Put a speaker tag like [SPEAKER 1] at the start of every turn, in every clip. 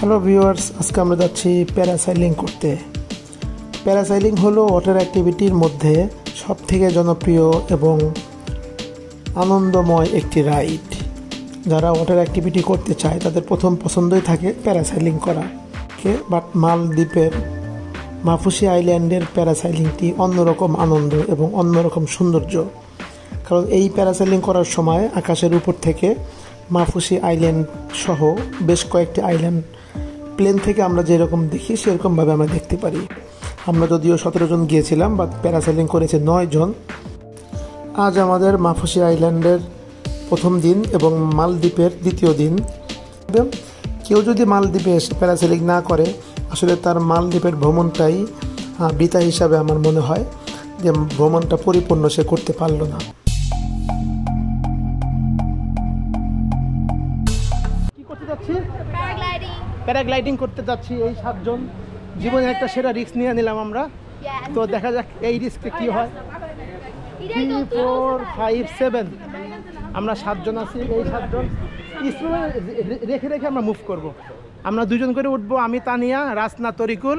[SPEAKER 1] Hello viewers, আজকে আমরা যাচ্ছি প্যারাসাইলিং করতে। প্যারাসাইলিং হলো ওয়াটার অ্যাক্টিভিটির মধ্যে সবথেকে জনপ্রিয় এবং আনন্দময় একটি রাইড। যারা ওয়াটার অ্যাক্টিভিটি করতে চায় তাদের প্রথম পছন্দই থাকে প্যারাসাইলিং করা। বাট মালদ্বীপের মাফুসি আইল্যান্ডের প্যারাসাইলিংটি অন্যরকম আনন্দ এবং অন্যরকম সৌন্দর্য, কারণ এই প্যারাসাইলিং করার সময় আকাশের উপর থেকে মাফুসি আইল্যান্ড সহ বেশ কয়েকটি আইল্যান্ড প্লেন থেকে আমরা যেরকম দেখি সেরকমভাবে আমরা দেখতে পারি। আমরা যদিও 17 জন গিয়েছিলাম, বাট প্যারাসাইলিং করেছে 9 জন। আজ আমাদের মাফুসি আইল্যান্ডের প্রথম দিন এবং মালদ্বীপের দ্বিতীয় দিন। কেউ যদি মালদ্বীপে এসে প্যারাসাইলিং না করে, আসলে তার মালদ্বীপের ভ্রমণটাই বৃথা হিসাবে আমার মনে হয়, যে ভ্রমণটা পরিপূর্ণ সে করতে পারল না। কি করতে যাচ্ছি? প্যারাগ্লাইডিং করতে যাচ্ছি। এই 7 জন জীবনে একটা সেরা রিস্ক নিয়ে নিলাম আমরা। তো দেখা যাক এই রিস্কে কি হয়। 3, 4, 5, 7 আমরা 7 জন আছি। এই 7 জন রেখে রেখে আমরা মুভ করব। আমরা 2 জন করে উঠবো। আমি তানিয়া, রাসনা, তরিকুল,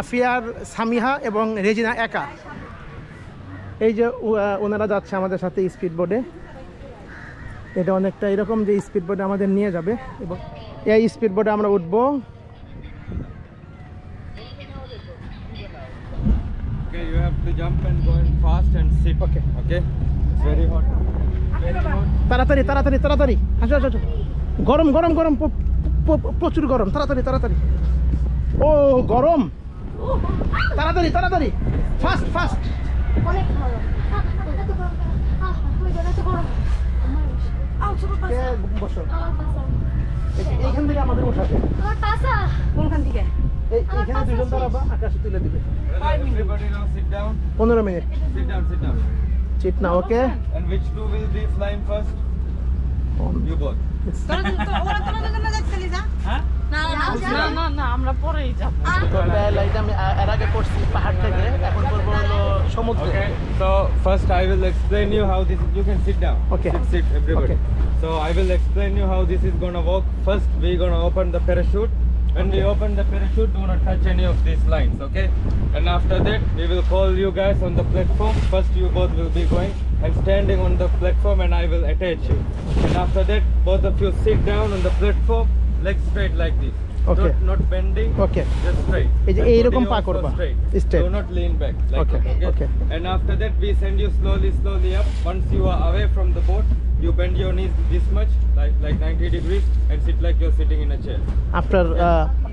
[SPEAKER 1] আফিয়ার, সামিহা এবং রেজিনা একা। এই যে ওনারা যাচ্ছে আমাদের সাথে স্পিড বোর্ডে। এটা অনেকটা এরকম যে স্পিড বোর্ডে আমাদের নিয়ে যাবে এবং এই স্পিড বোর্ডে আমরা উঠবো।
[SPEAKER 2] Okay, you have to jump and go in fast and sit.
[SPEAKER 1] Okay.
[SPEAKER 2] Okay. It's very hot. Very hot.
[SPEAKER 1] তাড়াতাড়ি তাড়াতাড়ি তাড়াতাড়ি আসো আসো আসো। গরম গরম গরম, প্রচুর গরম। তাড়াতাড়ি তাড়াতাড়ি। ও গরম, তাড়াতাড়ি তাড়াতাড়ি, ফাস্ট ফাস্ট।
[SPEAKER 3] অনেক গরম।
[SPEAKER 1] বসো, এইখান থেকে আমাদের উঠাবে।
[SPEAKER 3] কোনখান থেকে?
[SPEAKER 1] এইখানে 2 জন দাঁড়াবা, আকাশে তুলে দিবে।
[SPEAKER 2] Everybody now sit down.
[SPEAKER 1] 15 minute.
[SPEAKER 2] Sit down, sit down.
[SPEAKER 1] Cheat না, okay.
[SPEAKER 2] And which two will be flying first? You both.
[SPEAKER 4] আমরা পরেই যাব।
[SPEAKER 1] আমি এর আগে পড়ছি পাহাড় থেকে, এখন বলবো হলো সমুদ্র।
[SPEAKER 2] Okay. So first I will explain you how this. You can sit down.
[SPEAKER 1] Okay.
[SPEAKER 2] Sit everybody.
[SPEAKER 1] Okay.
[SPEAKER 2] So I will explain you how this is gonna work. First we're gonna open the parachute. When we open the parachute, do not touch any of these lines, okay? And after that, we will call you guys on the platform. First you both will be going and standing on the platform, and I will attach you. And after that, both of you sit down on the platform, legs straight like this.
[SPEAKER 1] Okay.
[SPEAKER 2] Not bending.
[SPEAKER 1] Okay.
[SPEAKER 2] Just straight.
[SPEAKER 1] এই যে
[SPEAKER 2] And
[SPEAKER 1] এইরকম
[SPEAKER 2] body
[SPEAKER 1] পা
[SPEAKER 2] also
[SPEAKER 1] করবা।
[SPEAKER 2] straight.
[SPEAKER 1] Straight.
[SPEAKER 2] Do not lean back like
[SPEAKER 1] Okay.
[SPEAKER 2] that, okay?
[SPEAKER 1] Okay.
[SPEAKER 2] And after that, we send you slowly up. Once you are away from the boat, you bend your knees this much, like 90 degrees, and sit like you're sitting in a chair.
[SPEAKER 1] After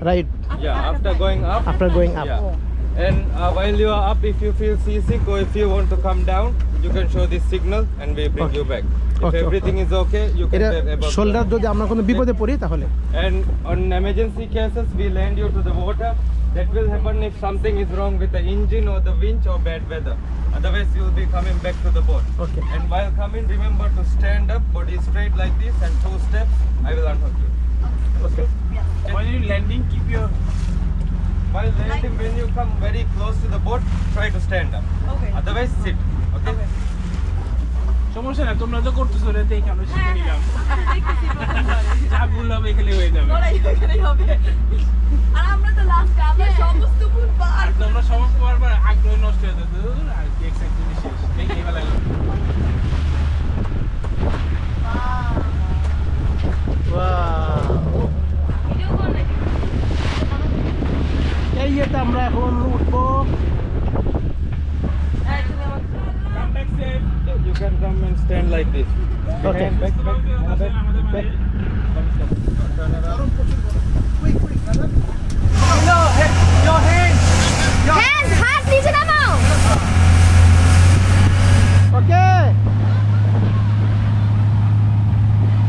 [SPEAKER 1] ride,
[SPEAKER 2] Yeah, after going up.
[SPEAKER 1] after going up.
[SPEAKER 2] Yeah. And while you are up, if you feel seasick or if you want to come down, you can show this signal and we bring
[SPEAKER 1] Okay.
[SPEAKER 2] you back. If
[SPEAKER 1] Okay,
[SPEAKER 2] everything is okay, you can
[SPEAKER 1] এটা
[SPEAKER 2] step above.
[SPEAKER 1] Shoulder যদি আমরা কোনো বিপদে পড়ি তাহলে।
[SPEAKER 2] And on emergency cases, we land you to the water. That will happen if something is wrong with the engine or the winch or bad weather. Otherwise, you will be coming back to the boat.
[SPEAKER 1] Okay.
[SPEAKER 2] And while coming, remember to stand up, body straight like this, and 2 steps. I will unhook you.
[SPEAKER 1] Okay.
[SPEAKER 2] While you landing, keep your. While landing, when you come very close to the boat, try to stand up.
[SPEAKER 4] Okay.
[SPEAKER 2] Otherwise, sit. Okay.
[SPEAKER 5] সমস্যা না, তোমরা তো করতেছো রে, দেখে আমরা শিখে নিলাম। যা বললাম এখানে হয়ে যাবে।
[SPEAKER 4] আর আমরা তো লাস্টে আমরা সমস্ত ফুল পার।
[SPEAKER 5] আর তোমরা সমস্ত পারবার আগ্রহ নষ্ট হয়ে যেত। আর কি এক্সাইটমেন্ট শেষ। দেখে ভালো লাগলো।
[SPEAKER 1] এই ইয়েতে আমরা এখন উঠবো।
[SPEAKER 2] Come back safe. You can come and stand like this.
[SPEAKER 1] Okay.
[SPEAKER 2] Back. Turn around.
[SPEAKER 1] Your hands.
[SPEAKER 3] Hand, হাত নিচে নামাও।
[SPEAKER 1] Okay.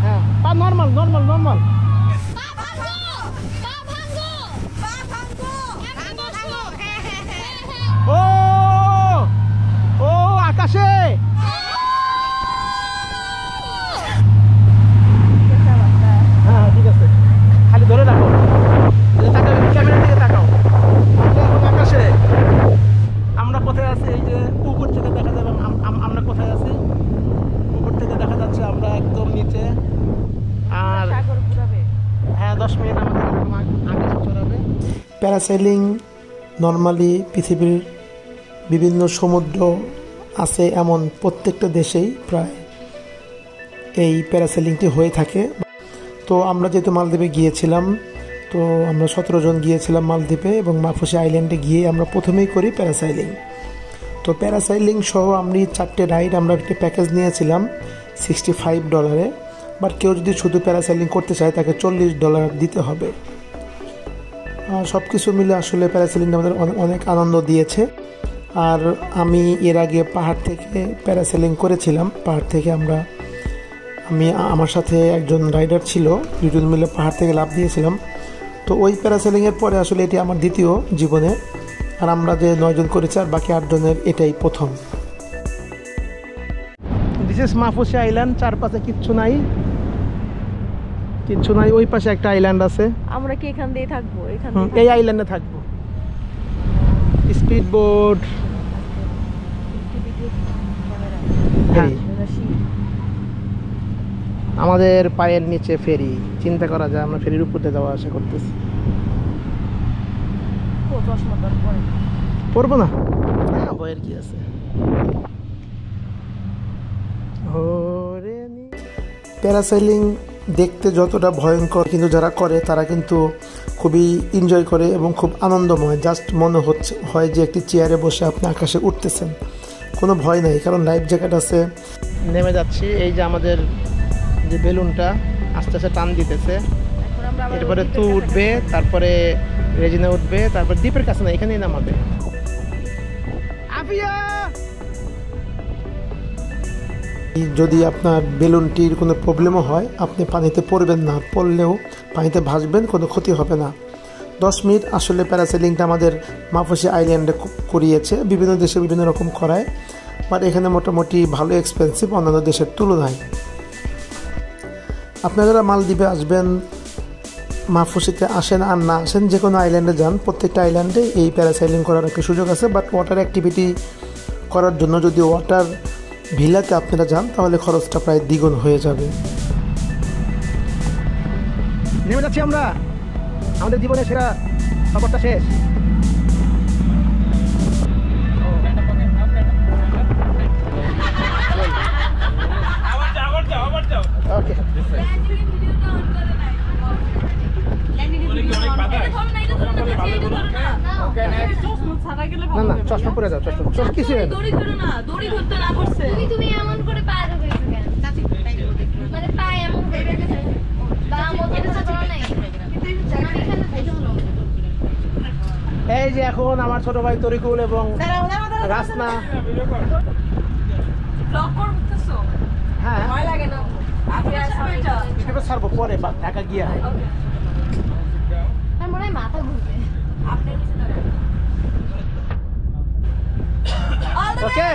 [SPEAKER 1] হ্যাঁ, পা নরমাল নরমাল নরমাল।
[SPEAKER 3] পা ভাঙো, পা ভাঙো, পা ভাঙো। এখন বসো। হ্যাঁ।
[SPEAKER 1] ও ও আকাশে। হ্যাঁ ঠিক আছে। প্যারাসাইলিং নর্মালি পৃথিবীর বিভিন্ন সমুদ্র আছে এমন প্রত্যেকটা দেশেই প্রায় এই প্যারাসাইলিংটি হয়ে থাকে। তো আমরা যেহেতু মালদ্বীপে গিয়েছিলাম, তো আমরা 17 জন গিয়েছিলাম মালদ্বীপে, এবং মাফুসি আইল্যান্ডে গিয়ে আমরা প্রথমেই করি প্যারাসাইলিং। তো প্যারাসাইলিং সহ আমরা 4টে রাইড আমরা একটা প্যাকেজ নিয়েছিলাম $65, বাট কেউ যদি শুধু প্যারাসাইলিং করতে চায় তাকে $40 দিতে হবে। সব কিছু মিলে আসলে প্যারাসাইলিংটা আমাদের অনেক আনন্দ দিয়েছে। আর আমি এর আগে পাহাড় থেকে প্যারাসেলিং করেছিলাম। পাহাড় থেকে আমার সাথে একজন রাইডার ছিল, দুজন মিলে পাহাড় থেকে লাফ দিয়েছিলাম। তো ওই প্যারাসেলিংয়ের পরে আসলে এটি আমার দ্বিতীয় জীবনে। আর আমরা যে 9 জন করেছি আর বাকি 8 জনের এটাই প্রথম। This is Maafushi island. চারপাশে কিচ্ছু নাই। ওই পাশে একটা আইল্যান্ড আছে।
[SPEAKER 4] আমরা কি এখান দিয়ে থাকবো?
[SPEAKER 1] এই আইল্যান্ডে থাকবো। স্পিড বোট, আমাদের পায়ের নিচে ফেরি। চিন্তা করা যায় আমরা ফেরির উপর দিয়ে যাওয়া আসা করতেছি। পড়বো না, বইয়ের কি আছে। প্যারাসাইলিং দেখতে যতটা ভয়ঙ্কর, কিন্তু যারা করে তারা কিন্তু খুবই এনজয় করে এবং খুব আনন্দময়। জাস্ট মনে হয় যে একটি চেয়ারে বসে আপনি আকাশে উঠতেছেন, কোনো ভয় নাই, কারণ লাইফ জ্যাকেট আছে। নেমে যাচ্ছি। এই যে আমাদের যে বেলুনটা আস্তে আস্তে টান দিতেছে। এরপরে তু উঠবে, তারপরে রেজিনা উঠবে, তারপর দ্বীপের কাছে না, এখানেই নামাবে। যদি আপনার বেলুনটির কোনো প্রবলেমও হয়, আপনি পানিতে পড়বেন না, পড়লেও পানিতে ভাসবেন, কোনো ক্ষতি হবে না। 10 মিনিট আসলে প্যারাসেলিংটা আমাদের মাফুসি আইল্যান্ডে করিয়েছে। বিভিন্ন দেশে বিভিন্ন রকম করায়, বাট এখানে মোটামুটি ভালো এক্সপেন্সিভ অন্যান্য দেশের তুলনায়। আপনারা যারা মালদ্বীপে আসবেন, মাফুসিতে আসেন আর না আসেন, যে কোনো আইল্যান্ডে যান, প্রত্যেকটা আইল্যান্ডে এই প্যারাসাইলিং করার একটা সুযোগ আছে। বাট ওয়াটার অ্যাক্টিভিটি করার জন্য যদি ওয়াটার ভিলাতে আপনারা যান তাহলে খরচটা প্রায় দ্বিগুণ হয়ে যাবে। নেমে যাচ্ছি আমরা, আমাদের জীবনের সেরা সফরটা শেষ। ওকে, না চশমা পরে যাও, চশমা কিছু
[SPEAKER 3] তুমি এমন করে পা ধরে কেন? মানে পা এমন করে বা মতো করো নাই।
[SPEAKER 1] এই যে এখন আমার ছোট ভাই তরিকুল এবং রাসনা। হ্যাঁ, এটা ছাড়বো পরে, ঢাকা গিয়া।
[SPEAKER 3] আমার মনে হয় মাথা ঘুরবে।
[SPEAKER 1] ওকে,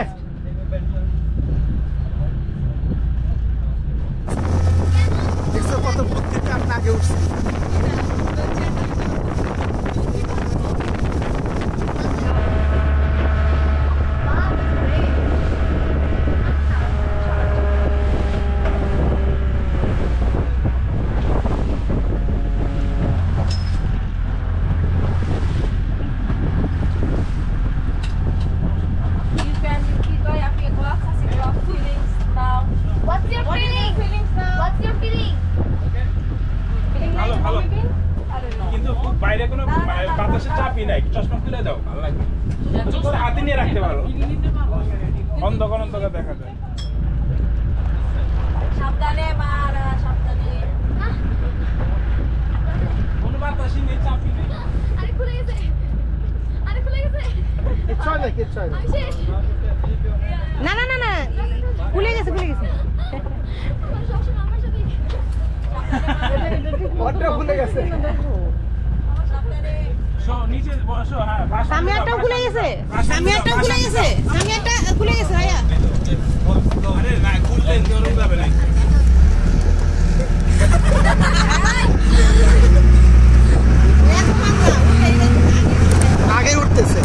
[SPEAKER 1] দেখছো কত বুদ্ধিতে আপনি আগে উঠছে।
[SPEAKER 5] বাইরে কোনো বাতাসে চাপই নাই, চশমা খুলে দাও, ভালো লাগবে। হাতে নিয়ে রাখতে পারো, অন্ধকার দেখা যায়।
[SPEAKER 4] সাবধানে মারা, সাবধানে।
[SPEAKER 5] কোনো বাতাসই নেই, চাপই নেই।
[SPEAKER 3] আরে খুলে গেছে,
[SPEAKER 1] কিচ্ছু হয় না, কিচ্ছু হয় না।
[SPEAKER 4] না না না না, খুলে গেছে।
[SPEAKER 3] আমার সবসময় আমার সাথে
[SPEAKER 1] ওটা খুলে গেছে।
[SPEAKER 5] নিচে বসো। হ্যাঁ,
[SPEAKER 4] সামিয়ারটাও খুলে গেছে ভাইয়া।
[SPEAKER 5] আরে না, খুললে কেউ যাবে না।
[SPEAKER 1] আগে উঠতেছে।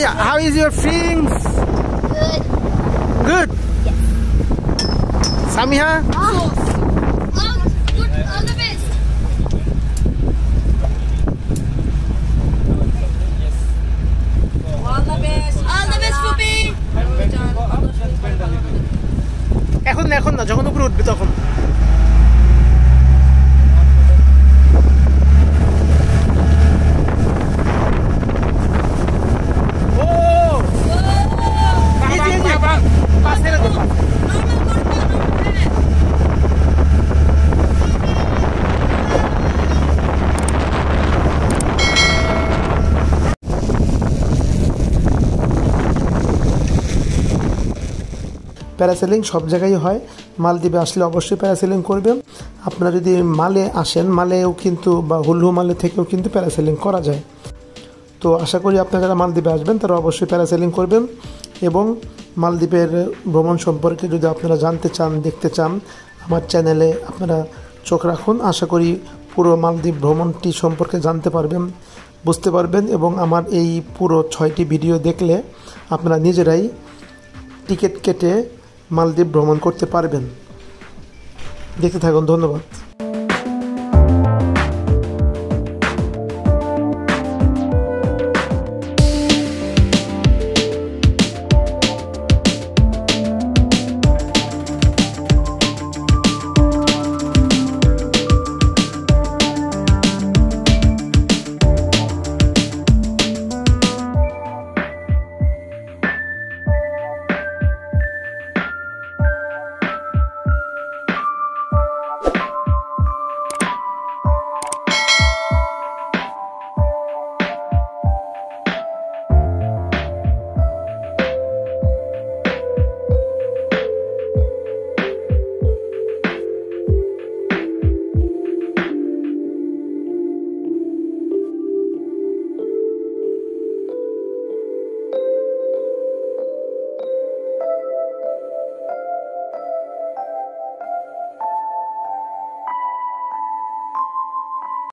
[SPEAKER 1] how is your feelings?
[SPEAKER 3] Good.
[SPEAKER 1] Good. Samiha?
[SPEAKER 3] All good. All the best.
[SPEAKER 4] All the best.
[SPEAKER 3] All the best, Puppy.
[SPEAKER 1] এখন না যখন উপরে উঠবে তখন। প্যারাসেলিং সব জায়গায় হয়, মালদ্বীপে আসলে অবশ্যই প্যারাসেলিং করবেন। আপনারা যদি মালে আসেন, মালেও কিন্তু বা হুলহু মালে থেকেও কিন্তু প্যারাসেলিং করা যায়। তো আশা করি আপনারা যারা মালদ্বীপে আসবেন তারা অবশ্যই প্যারাসেলিং করবেন। এবং মালদ্বীপের ভ্রমণ সম্পর্কে যদি আপনারা জানতে চান, দেখতে চান, আমার চ্যানেলে আপনারা চোখ রাখুন। আশা করি পুরো মালদ্বীপ ভ্রমণটি সম্পর্কে জানতে পারবেন, বুঝতে পারবেন। এবং আমার এই পুরো 6টি ভিডিও দেখলে আপনারা নিজেরাই টিকিট কেটে মালদ্বীপ ভ্রমণ করতে পারবেন। দেখতে থাকুন। ধন্যবাদ।